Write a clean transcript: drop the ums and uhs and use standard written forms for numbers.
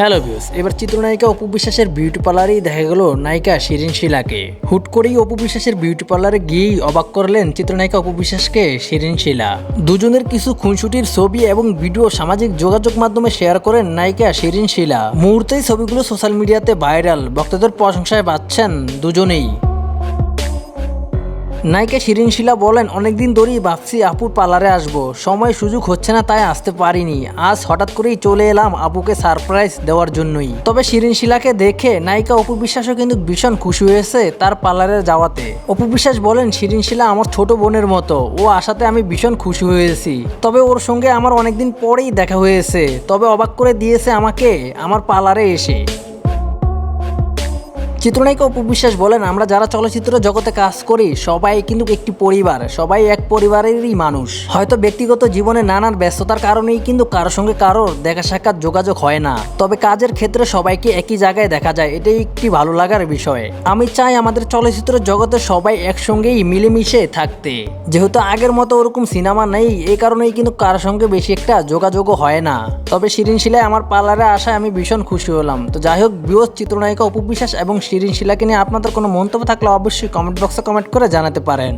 Hello views, এবার চিত্রনায়িকা অপু বিশ্বাসের বিউটি পার্লারেই দেখা গেল নায়িকা শিরিন শিলাকে। হুট করেই অপু বিশ্বাসের বিউটি পার্লারে গিয়েই অবাক করলেন চিত্রনায়িকা অপু বিশ্বাসকে শিরিন শিলা। দুজনের কিছু খুনসুটির ছবি এবং ভিডিও সামাজিক যোগাযোগ মাধ্যমে শেয়ার করেন নায়িকা শিরিন শিলা। মুহূর্তেই ছবিগুলো সোশ্যাল মিডিয়াতে ভাইরাল, ভক্তদের প্রশংসায় পাচ্ছেন দুজনেই। নায়িকা শিরিন শিলা বলেন, অনেকদিন ধরেই ভাবছি আপুর পার্লারে আসবো, সময় সুযোগ হচ্ছে না তাই আসতে পারিনি। আজ হঠাৎ করেই চলে এলাম আপুকে সারপ্রাইজ দেওয়ার জন্যই। তবে শিরিন শিলাকে দেখে নায়িকা অপু বিশ্বাসও কিন্তু ভীষণ খুশি হয়েছে তার পার্লারে যাওয়াতে। অপু বিশ্বাস বলেন, শিরিন শিলা আমার ছোট বোনের মতো, ও আসাতে আমি ভীষণ খুশি হয়েছি। তবে ওর সঙ্গে আমার অনেকদিন পরেই দেখা হয়েছে, তবে অবাক করে দিয়েছে আমাকে আমার পার্লারে এসে। চিত্রনায়িকা অপু বিশ্বাস বলেন, আমরা যারা চলচ্চিত্র জগতে কাজ করি সবাই কিন্তু একটি পরিবার, সবাই এক পরিবারেরই মানুষ। হয়তো ব্যক্তিগত জীবনে নানান ব্যস্ততার কারণেই কিন্তু কারোর সঙ্গে কারোর দেখা সাক্ষাৎ যোগাযোগ হয় না, তবে কাজের ক্ষেত্রে সবাইকে একই জায়গায় দেখা যায়, এটাই একটি ভালো লাগার বিষয়। আমি চাই আমাদের চলচ্চিত্র জগতে সবাই একসঙ্গেই মিলেমিশে থাকতে। যেহেতু আগের মতো ওরকম সিনেমা নেই, এই কারণেই কিন্তু কারোর সঙ্গে বেশি একটা যোগাযোগও হয় না। তবে শিরিন শিলায় আমার পার্লারে আসায় আমি ভীষণ খুশি হলাম। তো যাই হোক ভিউয়ার্স, চিত্রনায়িকা অপু বিশ্বাস এবং শিরিন শিলাকে নিয়ে আপনাদের কোনো মন্তব্য থাকলে অবশ্যই কমেন্ট বক্সে কমেন্ট করে জানাতে পারেন।